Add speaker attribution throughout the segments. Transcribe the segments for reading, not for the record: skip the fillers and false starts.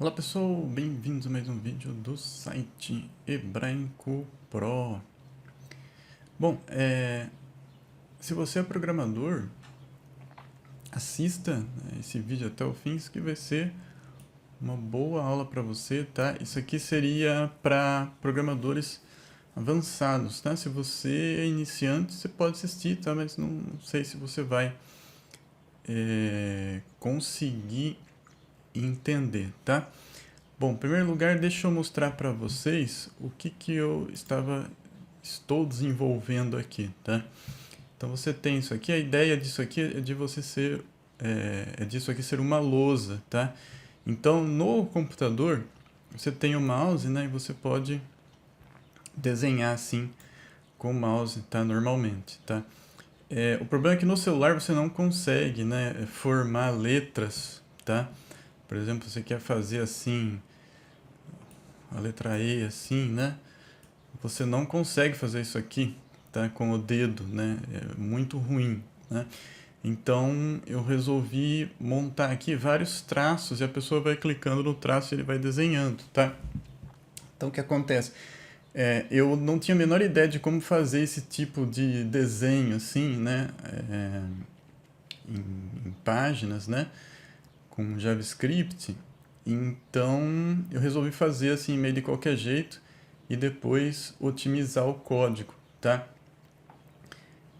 Speaker 1: Olá pessoal, bem-vindos a mais um vídeo do site Hebraico Pro. Bom, se você é programador, assista, né, esse vídeo até o fim, isso aqui vai ser uma boa aula para você, tá? Isso aqui seria para programadores avançados, tá? Se você é iniciante, você pode assistir, tá? Mas não sei se você vai conseguir entender, tá? Bom, em primeiro lugar, deixa eu mostrar para vocês o que eu estou desenvolvendo aqui, tá? Então você tem isso aqui, a ideia disso aqui é de você ser, disso aqui ser uma lousa, tá? Então no computador você tem o mouse, né? E você pode desenhar assim com o mouse, tá? Normalmente, tá? O problema é que no celular você não consegue, né? Formar letras, tá? Por exemplo, você quer fazer assim a letra E assim, né? Você não consegue fazer isso aqui, tá? Com o dedo, né? É muito ruim, né? Então eu resolvi montar aqui vários traços e a pessoa vai clicando no traço e ele vai desenhando, tá? Então o que acontece? Eu não tinha a menor ideia de como fazer esse tipo de desenho assim, né? Em páginas, né? Com JavaScript. Então eu resolvi fazer assim meio de qualquer jeito e depois otimizar o código, tá?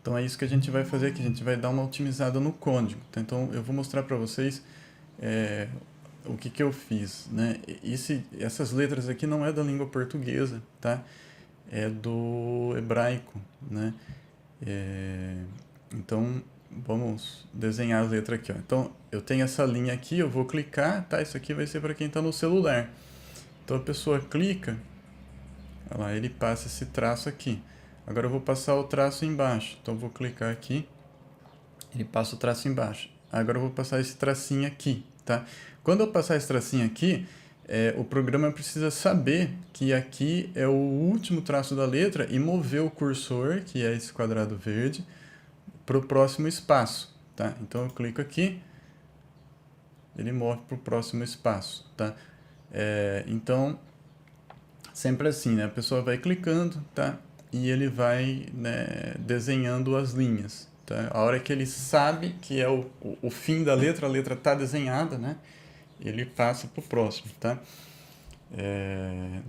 Speaker 1: Então é isso que a gente vai fazer aqui, a gente vai dar uma otimizada no código, tá? Então eu vou mostrar para vocês o que eu fiz, né? Essas letras aqui não é da língua portuguesa, tá? É do hebraico, né? Então vamos desenhar a letra aqui, ó. Então eu tenho essa linha aqui, eu vou clicar, tá? Isso aqui vai ser para quem está no celular. Então a pessoa clica, olha lá, ele passa esse traço aqui. Agora eu vou passar o traço embaixo. Então eu vou clicar aqui, ele passa o traço embaixo. Agora eu vou passar esse tracinho aqui, tá? Quando eu passar esse tracinho aqui, o programa precisa saber que aqui é o último traço da letra e mover o cursor, que é esse quadrado verde, para o próximo espaço, tá? Então eu clico aqui, ele move para o próximo espaço, tá? Então, sempre assim, né? A pessoa vai clicando, tá? E ele vai, né, desenhando as linhas, tá? A hora que ele sabe que é o fim da letra, a letra tá desenhada, né? Ele passa pro próximo, tá?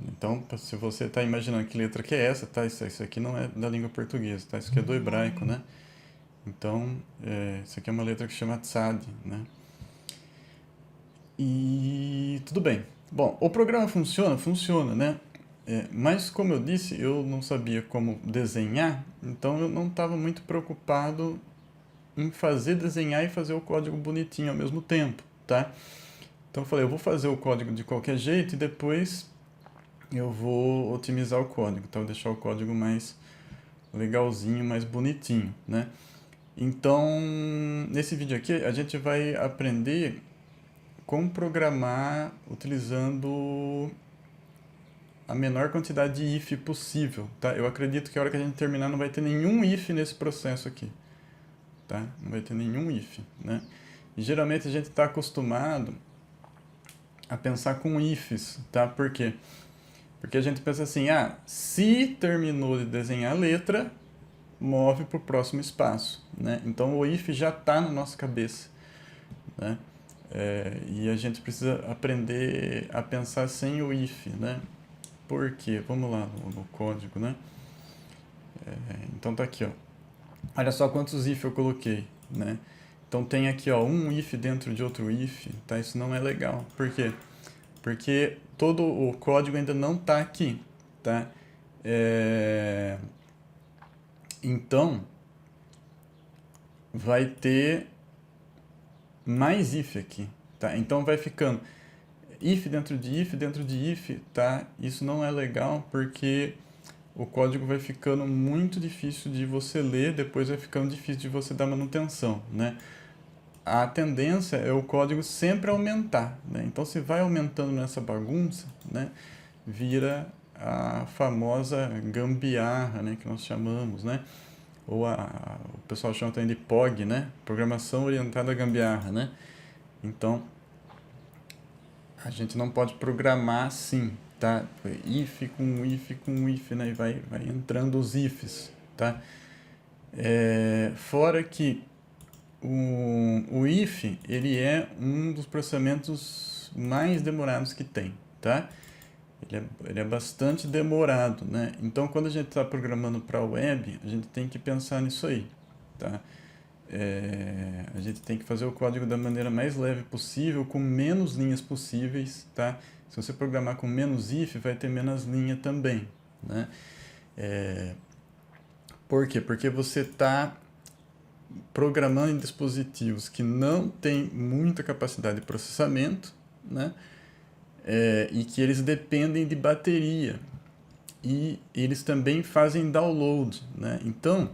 Speaker 1: Então, se você está imaginando que letra que é essa, tá? Isso aqui não é da língua portuguesa, tá? Isso aqui é do hebraico, né? Então, isso aqui é uma letra que chama tzad, né? E tudo bem. Bom, o programa funciona? Funciona, né? Mas, como eu disse, eu não sabia como desenhar, então eu não estava muito preocupado em fazer desenhar e fazer o código bonitinho ao mesmo tempo, tá? Então eu falei, eu vou fazer o código de qualquer jeito e depois eu vou otimizar o código, tá? Vou deixar o código mais legalzinho, mais bonitinho, né? Então, nesse vídeo aqui, a gente vai aprender como programar utilizando a menor quantidade de if possível, tá? Eu acredito que a hora que a gente terminar não vai ter nenhum if nesse processo aqui, tá? Não vai ter nenhum if, né? E geralmente a gente está acostumado a pensar com ifs, tá? Por quê? Porque a gente pensa assim, se terminou de desenhar a letra, move para o próximo espaço, né? Então o if já está na nossa cabeça, né? E a gente precisa aprender a pensar sem o if, né? Por quê? Vamos lá no código, né? Então tá aqui, ó. Olha só quantos if eu coloquei, né? Então tem aqui, ó, um if dentro de outro if, tá? Isso não é legal. Por quê? Porque todo o código ainda não tá aqui, tá? Então vai ter mais if aqui, tá? Então vai ficando if dentro de if dentro de if, tá? Isso não é legal porque o código vai ficando muito difícil de você ler, depois vai ficando difícil de você dar manutenção, né? A tendência é o código sempre aumentar, né? Então se vai aumentando nessa bagunça, né, vira a famosa gambiarra, né, que nós chamamos, né? Ou o pessoal chama também de POG, né? Programação orientada à gambiarra, né? Então, a gente não pode programar assim, tá? If com if, né? E vai entrando os ifs, tá? Fora que o if, ele é um dos processamentos mais demorados que tem, tá? Ele é bastante demorado, né? Então, quando a gente está programando para a web, a gente tem que pensar nisso aí, tá? A gente tem que fazer o código da maneira mais leve possível, com menos linhas possíveis, tá? Se você programar com menos if, vai ter menos linha também, né? Por quê? Porque você está programando em dispositivos que não têm muita capacidade de processamento, né? E que eles dependem de bateria. E eles também fazem download, né? Então,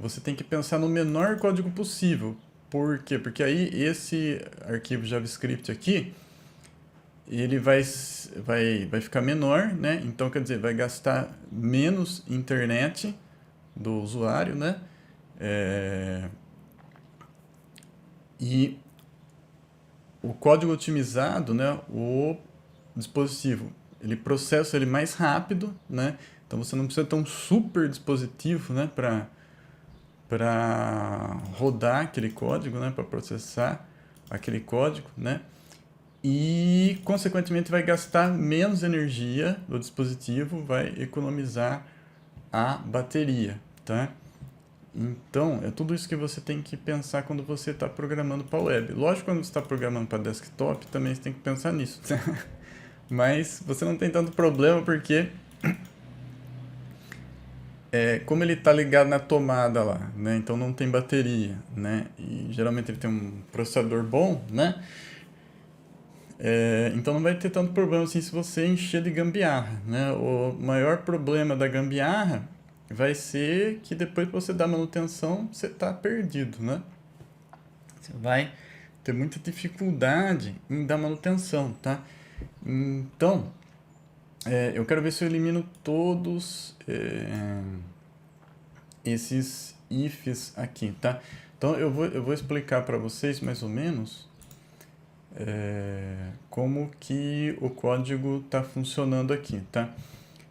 Speaker 1: você tem que pensar no menor código possível. Por quê? Porque aí esse arquivo JavaScript aqui, ele vai ficar menor, né? Então, quer dizer, vai gastar menos internet do usuário, né? E o código otimizado, né? O dispositivo, ele processa ele mais rápido, né? Então você não precisa ter um super dispositivo, né? Para rodar aquele código, né? Para processar aquele código, né? E, consequentemente, vai gastar menos energia do dispositivo, vai economizar a bateria, tá? Então, é tudo isso que você tem que pensar quando você está programando para web. Lógico, quando você está programando para desktop, também você tem que pensar nisso. Mas você não tem tanto problema porque como ele está ligado na tomada lá, né? Então não tem bateria, né? E geralmente ele tem um processador bom, né? Então não vai ter tanto problema assim se você encher de gambiarra, né? O maior problema da gambiarra vai ser que depois que você dá manutenção, você está perdido, né? Você vai ter muita dificuldade em dar manutenção, tá? Então, eu quero ver se eu elimino todos esses ifs aqui, tá? Então, eu vou explicar para vocês mais ou menos como que o código está funcionando aqui, tá?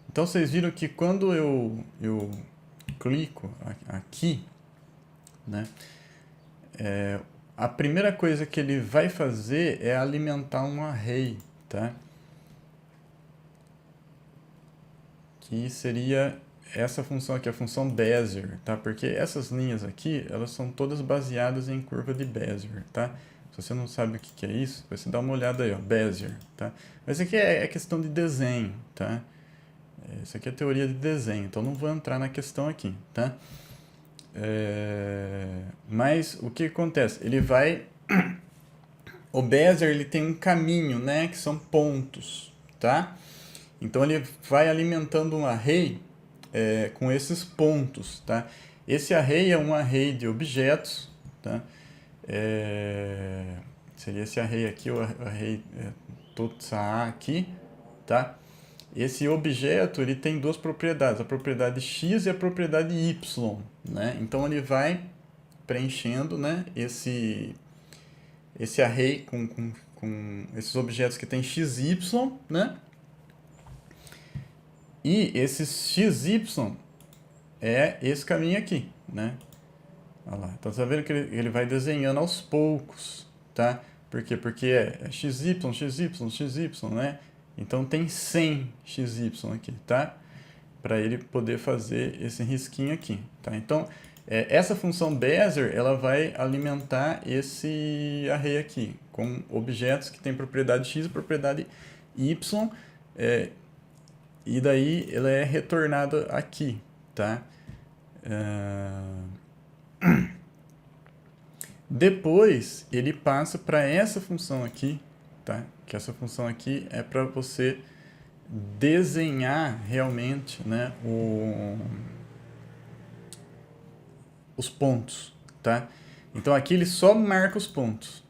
Speaker 1: Então, vocês viram que quando eu clico aqui, né? A primeira coisa que ele vai fazer é alimentar um array, tá? Que seria essa função aqui, a função Bezier, tá? Porque essas linhas aqui, elas são todas baseadas em curva de Bezier, tá? Se você não sabe o que é isso, você dá uma olhada aí, ó, Bezier, tá? Mas isso aqui é questão de desenho, tá? Isso aqui é teoria de desenho, então não vou entrar na questão aqui, tá? Mas o que acontece? Ele vai... O Bezier, ele tem um caminho, né? Que são pontos, tá? Então ele vai alimentando um array com esses pontos, tá? Esse array é um array de objetos, tá? Seria esse array aqui, o array tutsa aqui, tá? Esse objeto, ele tem duas propriedades, a propriedade x e a propriedade y, né? Então ele vai preenchendo, né, esse array com esses objetos que tem x e y, né? E esses XY é esse caminho aqui, né? Olha lá. Então, você tá vendo que ele vai desenhando aos poucos, tá? Por quê? Porque é XY, XY, XY, né? Então, tem 100 XY aqui, tá? Para ele poder fazer esse risquinho aqui, tá? Então, essa função Bezier, ela vai alimentar esse array aqui, com objetos que têm propriedade X e propriedade Y, e daí ela é retornada aqui, tá? Depois ele passa para essa função aqui, tá? Que essa função aqui é para você desenhar realmente, né, os pontos, tá? Então aqui ele só marca os pontos,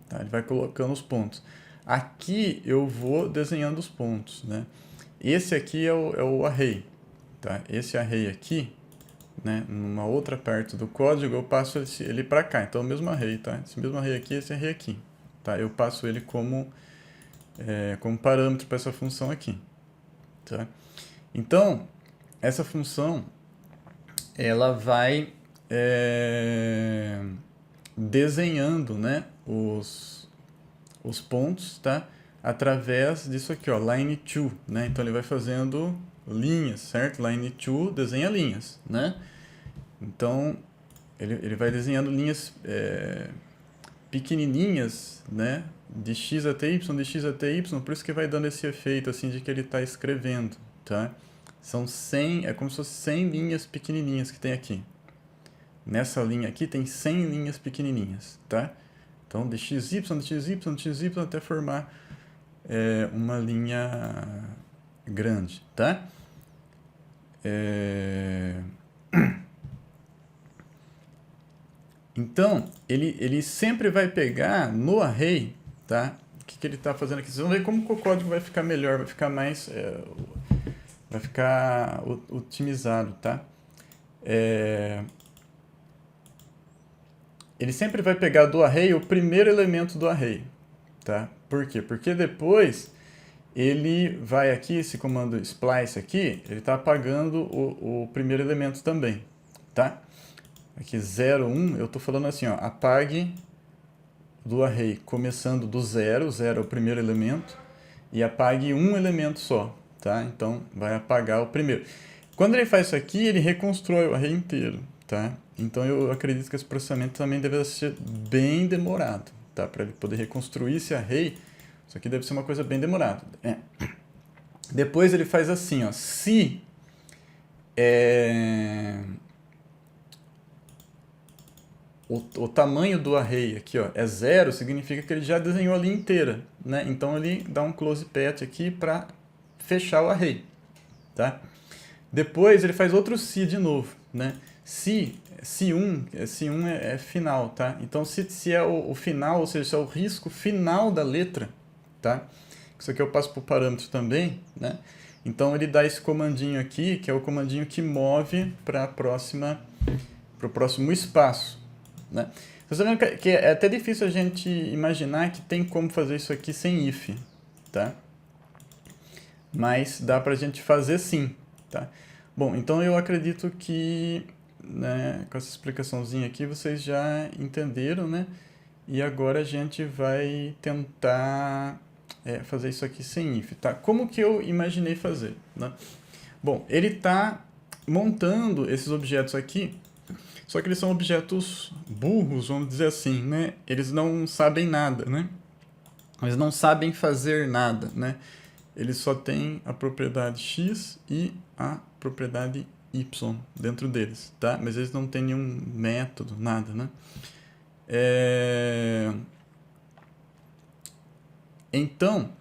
Speaker 1: tá? Ele vai colocando os pontos. Aqui eu vou desenhando os pontos, né? Esse aqui é o array, tá? Esse array aqui, né, numa outra parte do código, eu passo ele para cá. Então, o mesmo array, tá? Esse mesmo array aqui, esse array aqui, tá? Eu passo ele como parâmetro para essa função aqui, tá? Então, essa função, ela vai desenhando, né, os pontos, tá? Através disso aqui, ó, line to, né? Então ele vai fazendo linhas, certo? Line to desenha linhas, né? Então ele vai desenhando linhas pequenininhas, né? De x até y, de x até y, por isso que vai dando esse efeito assim de que ele está escrevendo, tá? São 100, é como se fossem 100 linhas pequenininhas que tem aqui. Nessa linha aqui tem 100 linhas pequenininhas, tá? Então, de xy, de xy, de xy, até formar uma linha grande, tá? Então, ele sempre vai pegar no array, tá? O que ele está fazendo aqui? Vocês vão ver como que o código vai ficar melhor, vai ficar mais... vai ficar otimizado, tá? Ele sempre vai pegar do array o primeiro elemento do array, tá? Por quê? Porque depois ele vai aqui, esse comando splice aqui, ele está apagando o primeiro elemento também, tá? Aqui 0, 1, eu estou falando assim, ó, apague do array começando do 0, 0 é o primeiro elemento, e apague um elemento só, tá? Então vai apagar o primeiro. Quando ele faz isso aqui, ele reconstrói o array inteiro, tá? Então eu acredito que esse processamento também deve ser bem demorado, tá? Para ele poder reconstruir esse array, isso aqui deve ser uma coisa bem demorada. Depois ele faz assim, ó, se o tamanho do array aqui, ó, é 0, significa que ele já desenhou a linha inteira, né? Então ele dá um close path aqui para fechar o array, tá? Depois ele faz outro se de novo, né? Se1 é final, tá? Então se é o final, ou seja, se é o risco final da letra, tá? Isso aqui eu passo para o parâmetro também, né? Então ele dá esse comandinho aqui, que é o comandinho que move para o próximo espaço, né? Vocês estão vendo que é até difícil a gente imaginar que tem como fazer isso aqui sem if, tá? Mas dá para a gente fazer sim, tá? Bom, então eu acredito que, né, com essa explicaçãozinha aqui vocês já entenderam, né? E agora a gente vai tentar fazer isso aqui sem if, tá? Como que eu imaginei fazer, né? Bom, ele está montando esses objetos aqui, só que eles são objetos burros, vamos dizer assim, né? Eles não sabem nada, né? Eles não sabem fazer nada, né? Eles só têm a propriedade x e a propriedade y dentro deles, tá? Mas eles não têm nenhum método, nada, né? Então,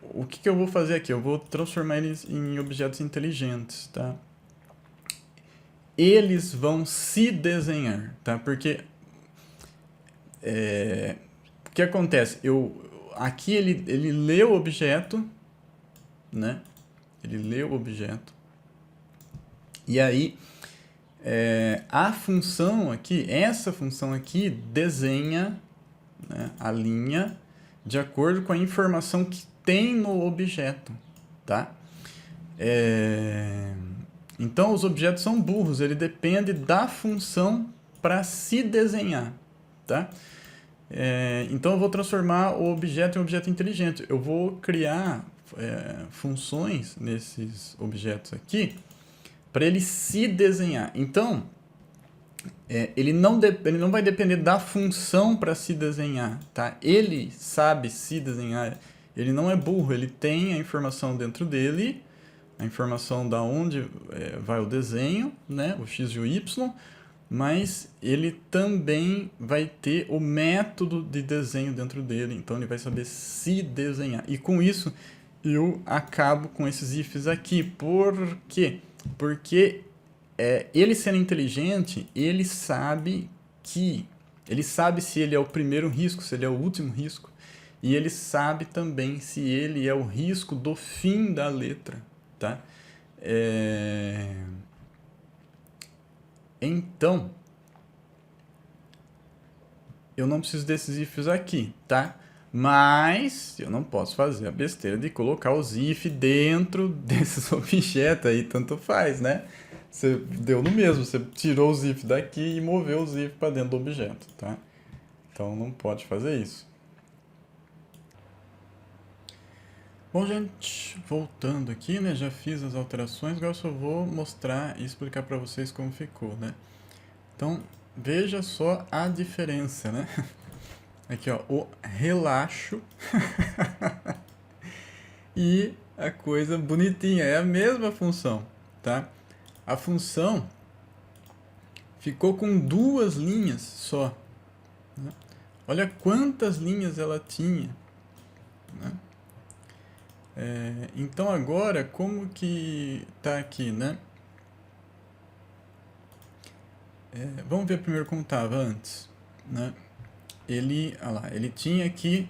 Speaker 1: o que eu vou fazer aqui? Eu vou transformar eles em objetos inteligentes, tá? Eles vão se desenhar, tá? Porque o que acontece? Aqui ele lê o objeto, né? Ele lê o objeto. E aí, a função aqui, essa função aqui, desenha, né, a linha de acordo com a informação que tem no objeto, tá? Então, os objetos são burros, ele depende da função para se desenhar, tá? Então, eu vou transformar o objeto em um objeto inteligente. Eu vou criar funções nesses objetos aqui para ele se desenhar. Então, ele não vai depender da função para se desenhar, tá? Ele sabe se desenhar. Ele não é burro, ele tem a informação dentro dele, a informação da onde vai o desenho, né? O x e o y, mas ele também vai ter o método de desenho dentro dele, então ele vai saber se desenhar. E com isso, eu acabo com esses ifs aqui. Por quê? Porque ele sendo inteligente, ele sabe se ele é o primeiro risco, se ele é o último risco, e ele sabe também se ele é o risco do fim da letra, tá? Então, eu não preciso desses ifs aqui, tá? Mas eu não posso fazer a besteira de colocar os if dentro desses objetos aí, tanto faz, né? Você deu no mesmo, você tirou os if daqui e moveu os if para dentro do objeto, tá? Então não pode fazer isso. Bom, gente, voltando aqui, né? Já fiz as alterações, agora só vou mostrar e explicar para vocês como ficou, né? Então, veja só a diferença, né? Aqui, ó, o relaxo e a coisa bonitinha, é a mesma função, tá? A função ficou com 2 linhas só, né? Olha quantas linhas ela tinha, né? Então agora, como que tá aqui, né? Vamos ver primeiro como estava antes, né? Olha lá, ele tinha que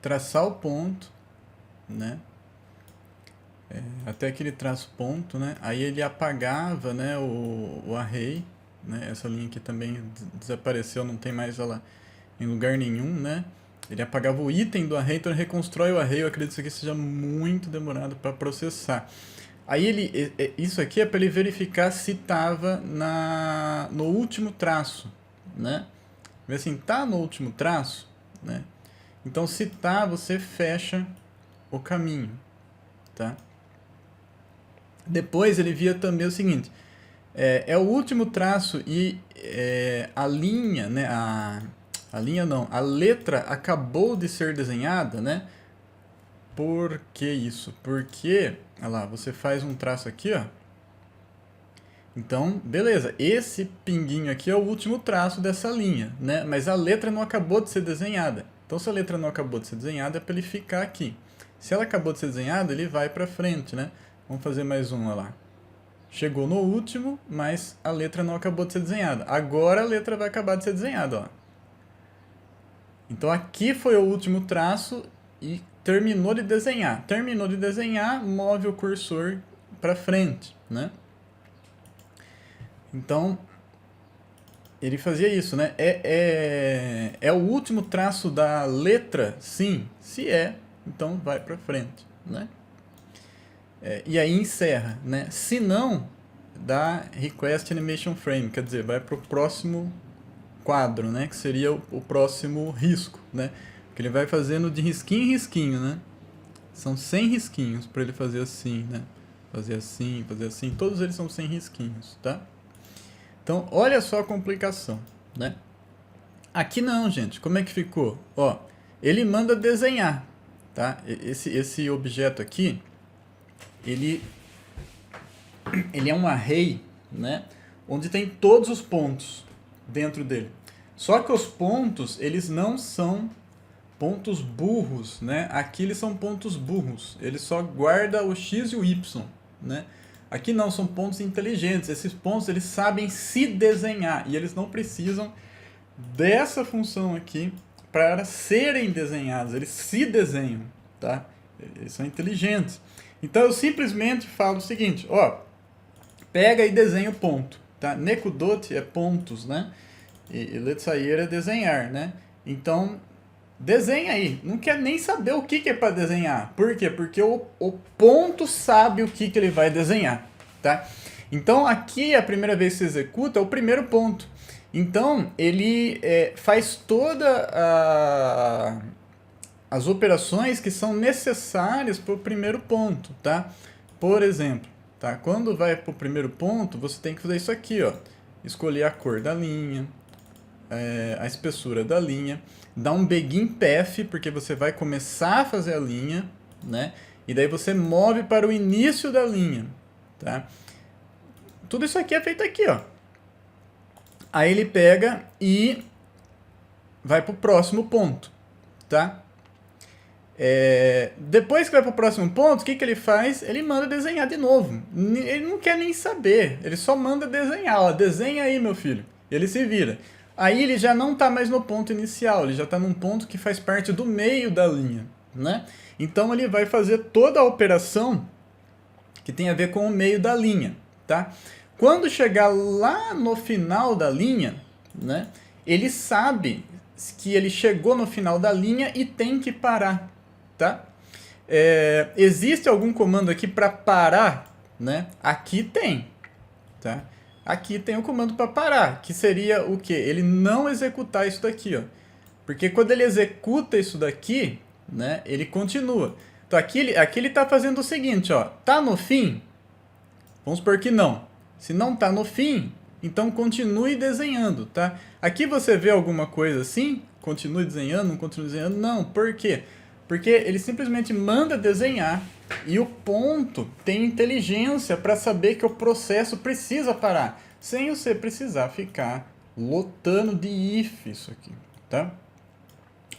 Speaker 1: traçar o ponto, né? Até que ele traça o ponto, né? Aí ele apagava, né, o array, né? Essa linha aqui também desapareceu, não tem mais ela em lugar nenhum, né? Ele apagava o item do array, então ele reconstrói o array. Eu acredito que isso aqui seja muito demorado para processar. Aí isso aqui é para ele verificar se estava no último traço, né? Vê assim, tá no último traço, né? Então se tá, você fecha o caminho, tá? Depois ele via também o seguinte, é o último traço e a linha, né? A linha não, a letra acabou de ser desenhada, né? Por que isso? Porque, olha lá, você faz um traço aqui, ó. Então, beleza, esse pinguinho aqui é o último traço dessa linha, né? Mas a letra não acabou de ser desenhada. Então, se a letra não acabou de ser desenhada, é para ele ficar aqui. Se ela acabou de ser desenhada, ele vai para frente, né? Vamos fazer mais um, olha lá. Chegou no último, mas a letra não acabou de ser desenhada. Agora a letra vai acabar de ser desenhada, ó. Então aqui foi o último traço e terminou de desenhar. Terminou de desenhar, move o cursor para frente, né? Então, ele fazia isso, né? É o último traço da letra? Sim. Se é, então vai para frente, né? E aí encerra, né? Se não, dá Request Animation Frame, quer dizer, vai para o próximo quadro, né? Que seria o próximo risco, né? Que ele vai fazendo de risquinho em risquinho, né? São 100 risquinhos para ele fazer assim, né? Fazer assim, todos eles são 100 risquinhos, tá? Então, olha só a complicação, né? Aqui não, gente. Como é que ficou? Ó, ele manda desenhar, tá? Esse objeto aqui, ele é um array, né? Onde tem todos os pontos dentro dele. Só que os pontos, eles não são pontos burros, né? Aqui eles são pontos burros. Ele só guarda o x e o y, né? Aqui não, são pontos inteligentes. Esses pontos, eles sabem se desenhar. E eles não precisam dessa função aqui para serem desenhados. Eles se desenham, tá? Eles são inteligentes. Então, eu simplesmente falo o seguinte, ó. Pega e desenha o ponto, tá? Nekudot é pontos, né? E Letsayer é desenhar, né? Então, desenha aí. Não quer nem saber o que é para desenhar. Por quê? Porque o ponto sabe o que ele vai desenhar, tá? Então, aqui, a primeira vez que você executa, é o primeiro ponto. Então, ele faz todas as operações que são necessárias para o primeiro ponto, tá? Por exemplo, tá? Quando vai para o primeiro ponto, você tem que fazer isso aqui, ó. Escolher a cor da linha, a espessura da linha, dá um begin path, porque você vai começar a fazer a linha, né? E daí você move para o início da linha, tá? Tudo isso aqui é feito aqui, ó. Aí ele pega e vai para o próximo ponto, tá? Depois que vai para o próximo ponto, o que ele faz? Ele manda desenhar de novo. Ele não quer nem saber, ele só manda desenhar. Ó, desenha aí, meu filho. Ele se vira. Aí ele já não está mais no ponto inicial, ele já está num ponto que faz parte do meio da linha, né? Então ele vai fazer toda a operação que tem a ver com o meio da linha, tá? Quando chegar lá no final da linha, né, ele sabe que ele chegou no final da linha e tem que parar, tá? Existe algum comando aqui para parar, né? Aqui tem, tá? Aqui tem o comando para parar, que seria o quê? Ele não executar isso daqui, ó. Porque quando ele executa isso daqui, né, ele continua. Então aqui ele está fazendo o seguinte, ó. Tá no fim? Vamos supor que não. Se não tá no fim, então continue desenhando, tá? Aqui você vê alguma coisa assim? Continue desenhando, não continue desenhando? Não. Por quê? Porque ele simplesmente manda desenhar e o ponto tem inteligência para saber que o processo precisa parar, sem você precisar ficar lotando de if isso aqui, tá?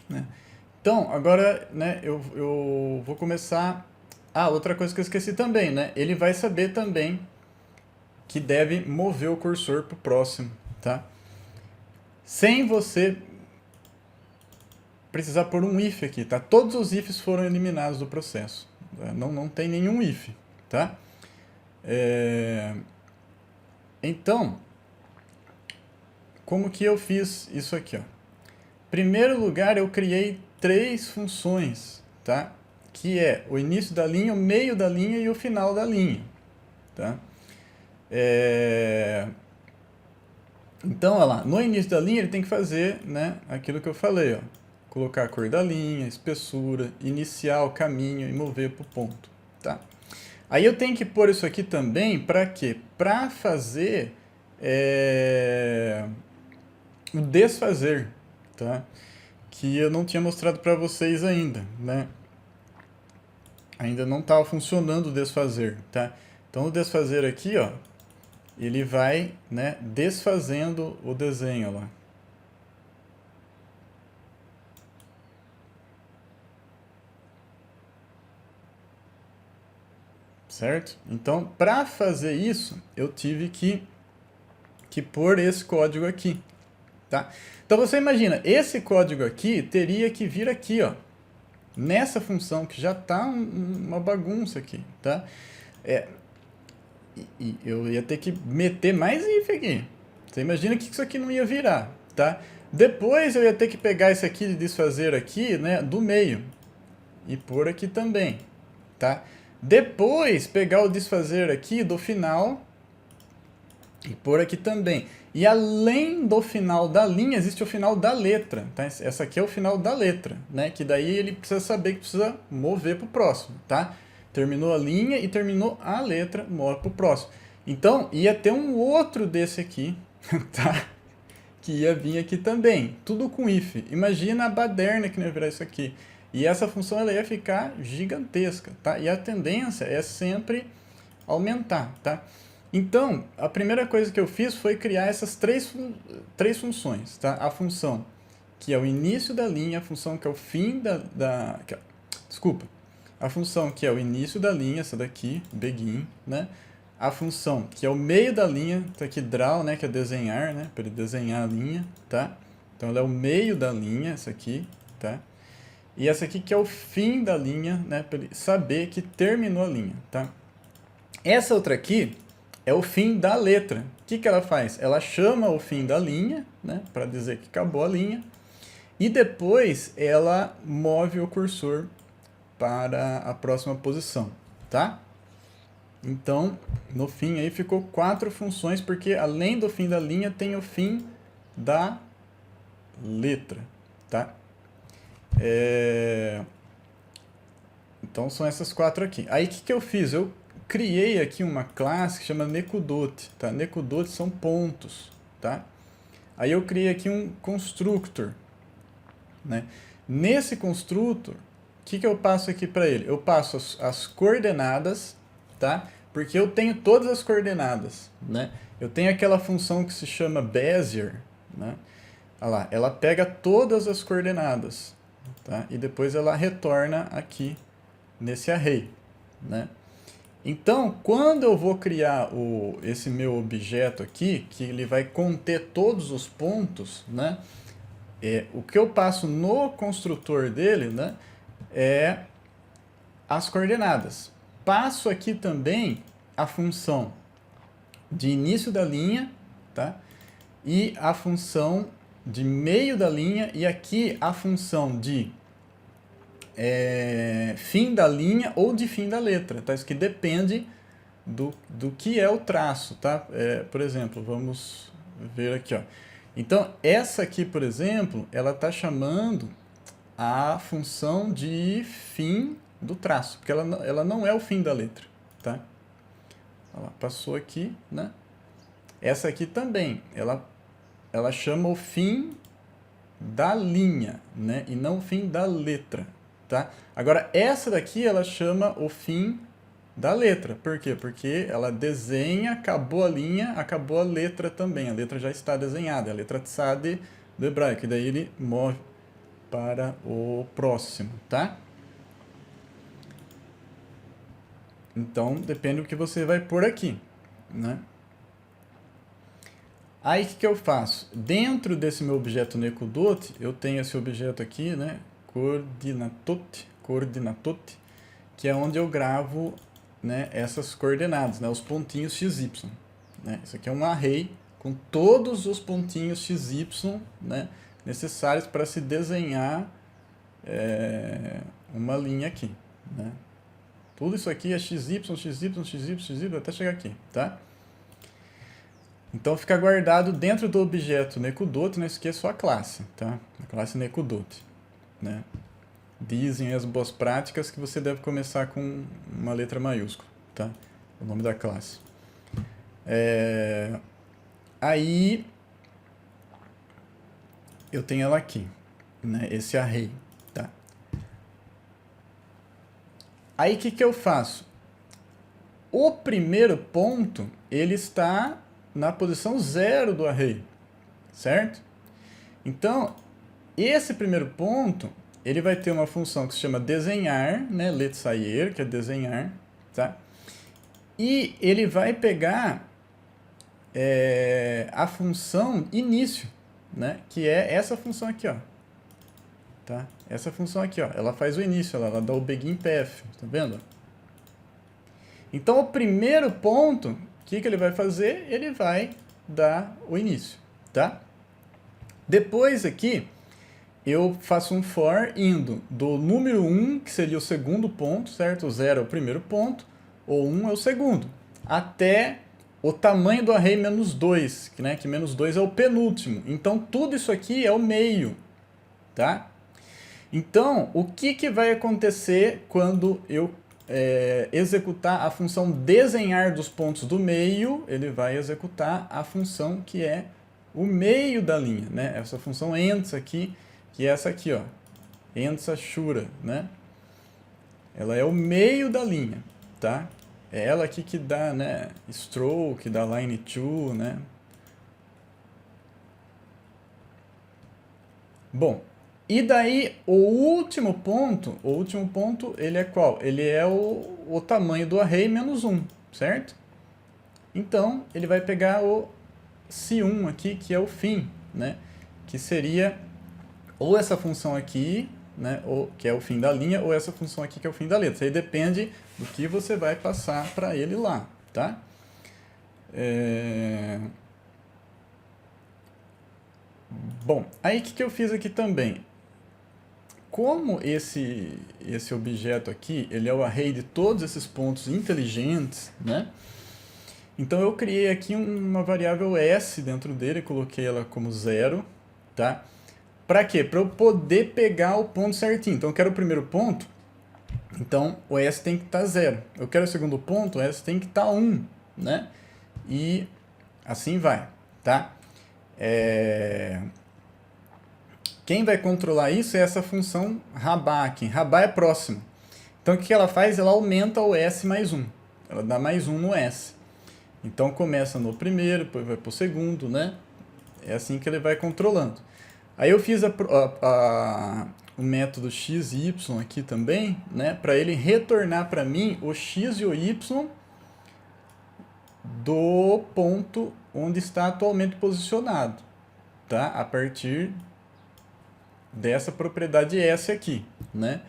Speaker 1: Né? Então, agora, né, eu vou começar... Ah, outra coisa que eu esqueci também, né? Ele vai saber também que deve mover o cursor para o próximo, tá? Sem você precisar pôr um if aqui, tá? Todos os ifs foram eliminados do processo. Tá? Não tem nenhum if, tá? Então, como que eu fiz isso aqui, ó? Em primeiro lugar, eu criei 3 funções, tá? Que é o início da linha, o meio da linha e o final da linha, tá? Então, olha lá, no início da linha ele tem que fazer, né, aquilo que eu falei, ó. Colocar a cor da linha, espessura, iniciar o caminho e mover para o ponto, tá? Aí eu tenho que pôr isso aqui também para quê? Para fazer o desfazer, tá? Que eu não tinha mostrado para vocês ainda, né? Ainda não estava funcionando o desfazer, tá? Então o desfazer aqui, ó, ele vai, né, desfazendo o desenho lá. Certo? Então, para fazer isso, eu tive que pôr esse código aqui, tá? Então você imagina, esse código aqui teria que vir aqui, ó, nessa função que já está uma bagunça aqui, tá? E eu ia ter que meter mais if aqui. Você imagina que isso aqui não ia virar, tá? Depois eu ia ter que pegar esse aqui de desfazer aqui, né, do meio e pôr aqui também, tá? Depois pegar o desfazer aqui do final e pôr aqui também. E além do final da linha, existe o final da letra, tá? Essa aqui é o final da letra, né? Que daí ele precisa saber que precisa mover para o próximo, tá? Terminou a linha e terminou a letra, move para o próximo. Então, ia ter um outro desse aqui, tá? Que ia vir aqui também, tudo com if. Imagina a baderna que não ia virar isso aqui. E essa função ela ia ficar gigantesca, tá? E a tendência é sempre aumentar, tá? Então, a primeira coisa que eu fiz foi criar essas três funções, tá? A função que é o início da linha, a função que é o fim desculpa. A função que é o início da linha, essa daqui, begin, né? A função que é o meio da linha, tá aqui draw, né? Que é desenhar, né? Para ele desenhar a linha, tá? Então, ela é o meio da linha, essa aqui, tá? E essa aqui que é o fim da linha, né? Para ele saber que terminou a linha, tá? Essa outra aqui é o fim da letra. O que ela faz? Ela chama o fim da linha, né? Para dizer que acabou a linha. E depois ela move o cursor para a próxima posição, tá? Então, no fim aí ficou 4 funções, porque além do fim da linha tem o fim da letra, tá? Então são essas 4 aqui. Aí o que eu fiz? Eu criei aqui uma classe que chama Nekudot, tá? Nekudot são pontos, tá? Aí eu criei aqui um constructor, né? Nesse constructor, o que eu passo aqui para ele? Eu passo as coordenadas, tá? Porque eu tenho todas as coordenadas, né? Eu tenho aquela função que se chama Bezier, né? Olha lá, ela pega todas as coordenadas, tá? E depois ela retorna aqui nesse array, né? Então, quando eu vou criar esse meu objeto aqui, que ele vai conter todos os pontos, né? O que eu passo no construtor dele, né? É as coordenadas. Passo aqui também a função de início da linha, tá? E a função de meio da linha e aqui a função de fim da linha ou de fim da letra, tá? Isso que depende do que é o traço, tá? Por exemplo, vamos ver aqui, ó. Então, essa aqui, por exemplo, ela está chamando a função de fim do traço, porque ela não é o fim da letra, tá? Olha lá, passou aqui, né? Essa aqui também, ela chama o fim da linha, né? E não o fim da letra, tá? Agora, essa daqui, ela chama o fim da letra. Por quê? Porque ela desenha, acabou a linha, acabou a letra também. A letra já está desenhada, a letra tzad do hebraico. E daí ele move para o próximo, tá? Então, depende do que você vai pôr aqui, né? Aí, o que eu faço? Dentro desse meu objeto Nekudot, eu tenho esse objeto aqui, né? Coordinatot, que é onde eu gravo, né, essas coordenadas, né, os pontinhos XY. Né? Isso aqui é um array com todos os pontinhos XY, né, necessários para se desenhar uma linha aqui. Né? Tudo isso aqui é XY, XY, XY, XY, até chegar aqui. Tá? Então fica guardado dentro do objeto Nekudot, não esqueça a classe, tá? A classe Nekudot. Né? Dizem as boas práticas que você deve começar com uma letra maiúscula, tá? O nome da classe. Aí eu tenho ela aqui, né? Esse array, tá? Aí o que eu faço? O primeiro ponto, ele está na posição 0 do array, certo? Então, esse primeiro ponto, ele vai ter uma função que se chama desenhar, né? Letsayer, que é desenhar, tá? E ele vai pegar a função início, né? Que é essa função aqui, ó. Tá? Essa função aqui, ó. Ela faz o início, ela dá o begin path, tá vendo? Então, o primeiro ponto, o que ele vai fazer? Ele vai dar o início, tá? Depois aqui, eu faço um for indo do número 1, que seria o segundo ponto, certo? O 0 é o primeiro ponto, o 1 é o segundo, até o tamanho do array menos 2, né? Que menos 2 é o penúltimo. Então, tudo isso aqui é o meio, tá? Então, o que vai acontecer quando eu executar a função desenhar dos pontos do meio? Ele vai executar a função que é o meio da linha, né? Essa função ends aqui, que é essa aqui, ó, ends shura, né? Ela é o meio da linha, tá? É ela aqui que dá, né, stroke, dá line to, né? Bom, e daí o último ponto, ele é qual? Ele é o tamanho do array menos 1, certo? Então, ele vai pegar o C1 aqui, que é o fim, né? Que seria ou essa função aqui, né, que é o fim da linha, ou essa função aqui que é o fim da letra. Isso aí depende do que você vai passar para ele lá, tá? Bom, aí o que eu fiz aqui também? Como esse objeto aqui, ele é o array de todos esses pontos inteligentes, né? Então eu criei aqui uma variável s dentro dele, coloquei ela como 0, tá? Para quê? Para eu poder pegar o ponto certinho. Então eu quero o primeiro ponto, então o s tem que estar 0. Eu quero o segundo ponto, o s tem que estar 1, né? E assim vai, tá? Quem vai controlar isso é essa função rabá aqui. Rabá é próximo. Então o que ela faz? Ela aumenta o s mais 1. Ela dá mais 1 no s. Então começa no primeiro, depois vai para o segundo, né? É assim que ele vai controlando. Aí eu fiz o método x e y aqui também, né? Para ele retornar para mim o x e o y do ponto onde está atualmente posicionado, tá? A partir dessa propriedade S aqui, né?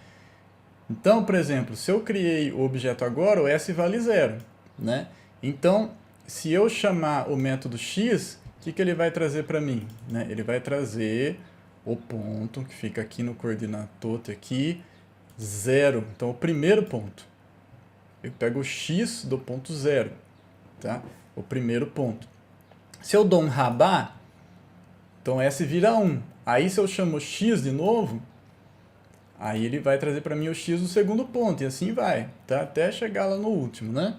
Speaker 1: Então, por exemplo, se eu criei o objeto agora, o S vale 0, né? Então, se eu chamar o método x, o que ele vai trazer para mim? Né? Ele vai trazer o ponto que fica aqui no coordenatote aqui, 0. Então, o primeiro ponto. Eu pego o x do ponto 0, tá? O primeiro ponto. Se eu dou um rabá, então S vira 1. Aí, se eu chamo x de novo, aí ele vai trazer para mim o x do segundo ponto, e assim vai, tá? Até chegar lá no último, né?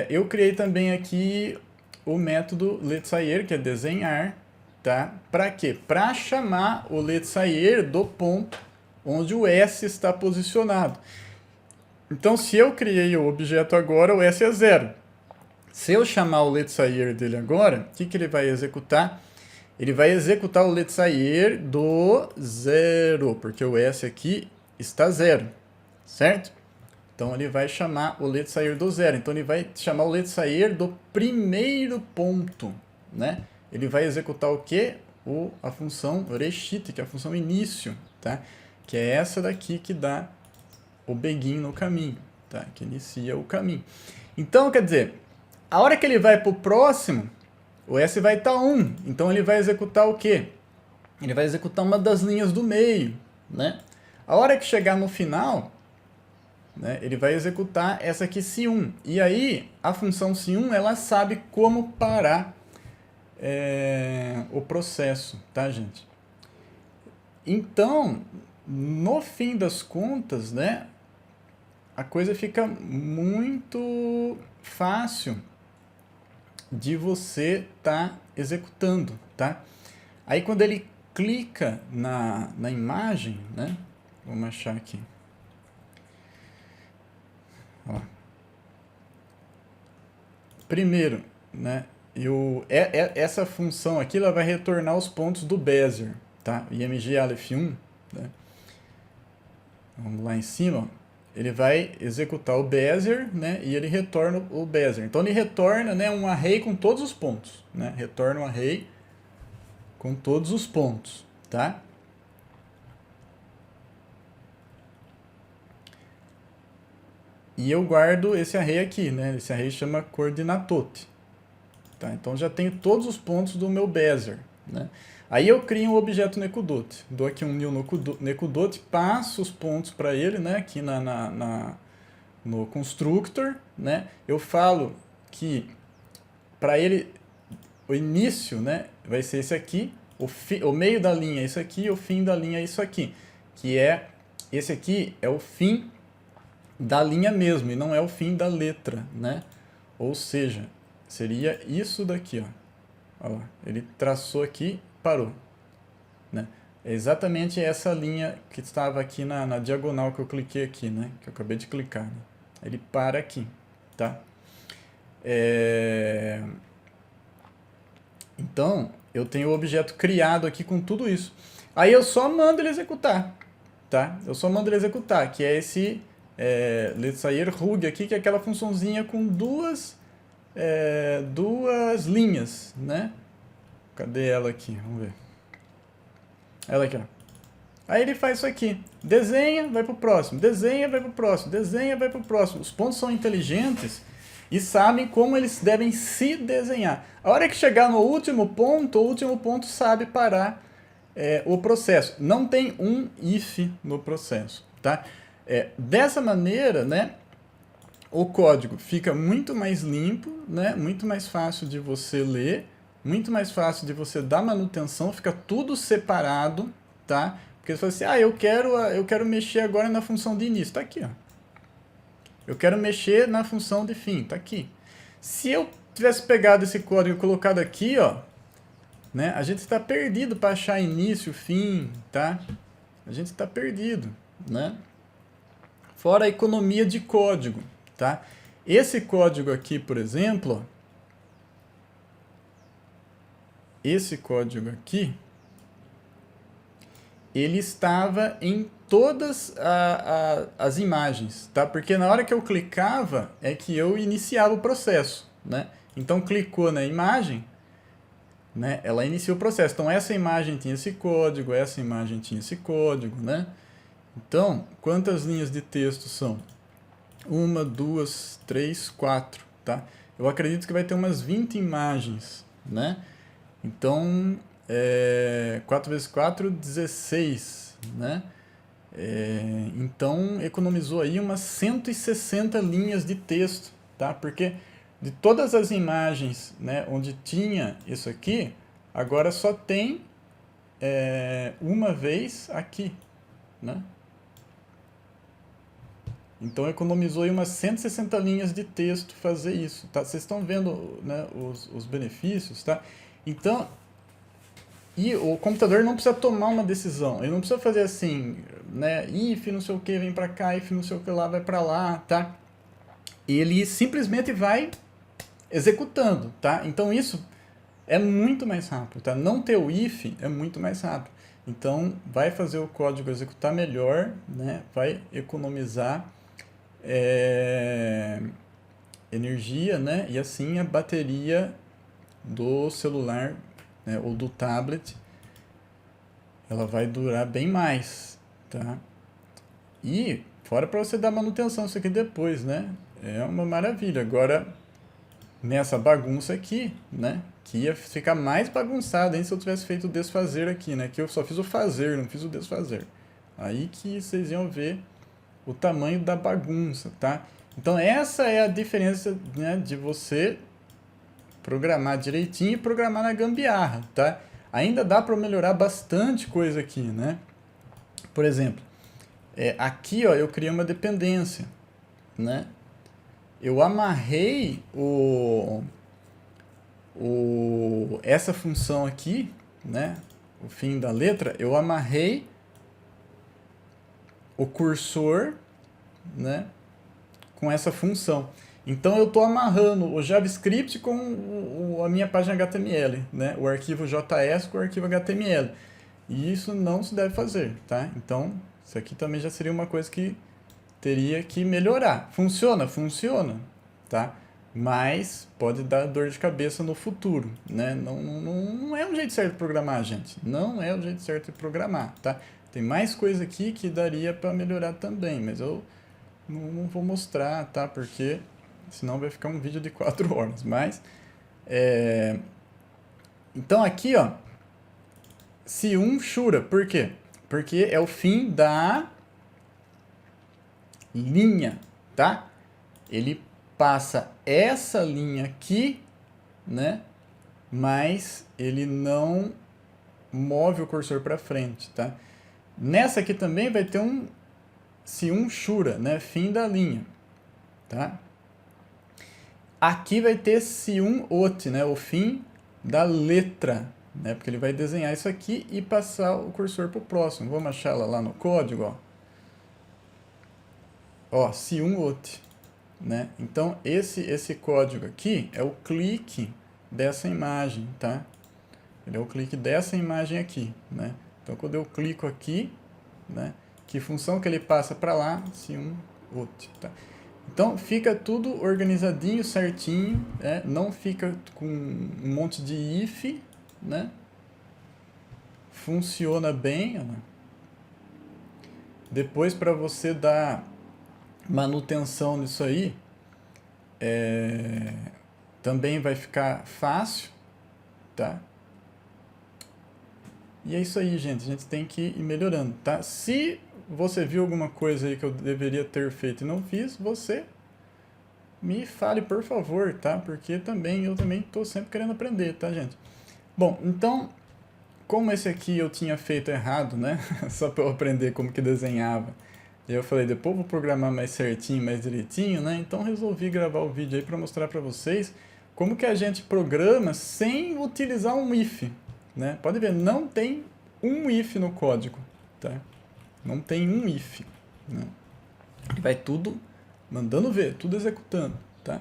Speaker 1: Eu criei também aqui o método letsayer, que é desenhar, tá? Para quê? Para chamar o letsayer do ponto onde o S está posicionado. Então, se eu criei o objeto agora, o S é 0. Se eu chamar o letsayer dele agora, o que ele vai executar? Ele vai executar o letsayer do 0, porque o S aqui está 0, certo? Então, ele vai chamar o letsayer do 0. Então, ele vai chamar o letsayer do primeiro ponto, né? Ele vai executar o quê? A função reshit, que é a função início, tá? Que é essa daqui que dá o begin no caminho, tá? Que inicia o caminho. Então, quer dizer, a hora que ele vai para o próximo, o S vai estar 1. Então, ele vai executar o quê? Ele vai executar uma das linhas do meio, né? A hora que chegar no final, né, ele vai executar essa aqui, se1. E aí, a função se1, ela sabe como parar o processo, tá, gente? Então, no fim das contas, né, a coisa fica muito fácil de você estar executando, tá? Aí, quando ele clica na imagem, né, vamos achar aqui. Ó. Primeiro, né, essa função aqui ela vai retornar os pontos do Bezier, tá? IMG Aleph 1, né? Vamos lá em cima, ó. Ele vai executar o Bezier, né, e ele retorna o Bezier. Então ele retorna, né, um array com todos os pontos, né? Retorna um array com todos os pontos, tá? E eu guardo esse array aqui, né? Esse array chama coordinatote. Tá? Então já tenho todos os pontos do meu Bezier, né? Aí eu crio um objeto Necudote. Dou aqui um new Necudote, passo os pontos para ele, né? Aqui no constructor, né? Eu falo que para ele o início, né, vai ser esse aqui, o meio da linha é isso aqui, o fim da linha é isso aqui, que é esse aqui é o fim da linha mesmo, e não é o fim da letra, né? Ou seja, seria isso daqui, ó. Ó, ele traçou aqui, parou, né? É exatamente essa linha que estava aqui na diagonal que eu cliquei aqui, né? Que eu acabei de clicar, né? Ele para aqui, tá? Então, eu tenho o objeto criado aqui com tudo isso. Aí eu só mando ele executar, tá? Eu só mando ele executar, que é esse letsayer rug aqui, que é aquela funçãozinha com duas linhas, né? Cadê ela aqui? Vamos ver. Ela aqui, ó. Aí ele faz isso aqui. Desenha, vai pro próximo. Desenha, vai pro próximo. Desenha, vai pro próximo. Os pontos são inteligentes e sabem como eles devem se desenhar. A hora que chegar no último ponto, o último ponto sabe parar o processo. Não tem um if no processo, tá? Dessa maneira, né, o código fica muito mais limpo, né, muito mais fácil de você ler, muito mais fácil de você dar manutenção, fica tudo separado, tá? Porque você fala assim, eu quero mexer agora na função de início, tá aqui, ó. Eu quero mexer na função de fim, tá aqui. Se eu tivesse pegado esse código e colocado aqui, ó, né, a gente está perdido para achar início, fim, tá? A gente está perdido, né? Fora a economia de código, tá? Esse código aqui, por exemplo, ó, esse código aqui, ele estava em todas as imagens, tá? Porque na hora que eu clicava é que eu iniciava o processo, né? Então clicou na imagem, né? Ela inicia o processo. Então essa imagem tinha esse código, essa imagem tinha esse código, né? Então, quantas linhas de texto são? 1, 2, 3, 4, tá? Eu acredito que vai ter umas 20 imagens né? Então, 4 vezes 4, 16, né? Então, economizou aí umas 160 linhas de texto, tá? Porque de todas as imagens, né, onde tinha isso aqui, agora só tem uma vez aqui, né? Então economizou aí umas 160 linhas de texto fazer isso, tá? Vocês estão vendo, né, os benefícios, tá? Então, e o computador não precisa tomar uma decisão, ele não precisa fazer assim, né, if não sei o que vem para cá, if não sei o que lá vai para lá, tá? Ele simplesmente vai executando, tá? Então isso é muito mais rápido, tá? Não ter o if é muito mais rápido. Então vai fazer o código executar melhor, né? Vai economizar energia, né? E assim a bateria do celular, né, ou do tablet, ela vai durar bem mais, tá? E fora para você dar manutenção isso aqui depois, né? É uma maravilha. Agora, nessa bagunça aqui, né? Que ia ficar mais bagunçado ainda se eu tivesse feito o desfazer aqui, né? Que eu só fiz o fazer, não fiz o desfazer. Aí que vocês iam ver o tamanho da bagunça, tá? Então essa é a diferença, né, de você programar direitinho e programar na gambiarra, tá? Ainda dá para melhorar bastante coisa aqui, né? Por exemplo, aqui ó, eu criei uma dependência, né? Eu amarrei essa função aqui, né? O fim da letra, eu amarrei o cursor, né, com essa função. Então eu estou amarrando o JavaScript com a minha página HTML, né? O arquivo JS com o arquivo HTML. E isso não se deve fazer, tá? Então, isso aqui também já seria uma coisa que teria que melhorar. Funciona? Funciona, tá? Mas pode dar dor de cabeça no futuro, né? Não é um jeito certo de programar, gente. Não é o jeito certo de programar, tá? Tem mais coisa aqui que daria para melhorar também, mas eu não vou mostrar, tá? Porque senão vai ficar um vídeo de 4 horas. Mas, então aqui, ó, se um Shura, por quê? Porque é o fim da linha, tá? Ele passa essa linha aqui, né? Mas ele não move o cursor para frente, tá? Nessa aqui também vai ter se um Shura, né? Fim da linha, tá? Aqui vai ter se um ot, né? O fim da letra, né? Porque ele vai desenhar isso aqui e passar o cursor para o próximo. Vamos achar ela lá no código, ó. Ó, se um ot, né? Então esse código aqui é o clique dessa imagem, tá? Ele é o clique dessa imagem aqui, né? Então quando eu clico aqui, né? Que função que ele passa para lá? Se um ot, tá? Então fica tudo organizadinho, certinho, né? Não fica com um monte de if, né? Funciona bem, né? Depois para você dar manutenção nisso aí, também vai ficar fácil, tá? E é isso aí, gente. A gente tem que ir melhorando, tá? Se você viu alguma coisa aí que eu deveria ter feito e não fiz, você me fale, por favor, tá? Porque eu também estou sempre querendo aprender, tá, gente? Bom, então, como esse aqui eu tinha feito errado, né? Só para eu aprender como que desenhava. E eu falei, depois eu vou programar mais certinho, mais direitinho, né? Então resolvi gravar o vídeo aí para mostrar para vocês como que a gente programa sem utilizar um if, né? Pode ver, não tem um if no código, tá? Não tem um if, né? Vai tudo mandando ver, tudo executando, tá?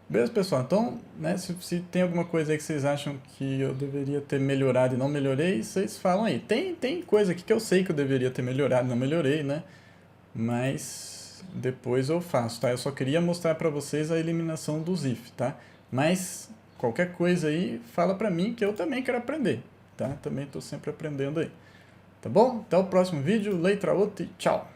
Speaker 1: Beleza, pessoal? Então, né, se tem alguma coisa aí que vocês acham que eu deveria ter melhorado e não melhorei, vocês falam aí. Tem coisa aqui que eu sei que eu deveria ter melhorado e não melhorei, né? Mas depois eu faço, tá? Eu só queria mostrar para vocês a eliminação dos if, tá? Mas qualquer coisa aí, fala para mim que eu também quero aprender, tá? Também estou sempre aprendendo aí. Tá bom? Até o próximo vídeo. Letra outra e tchau!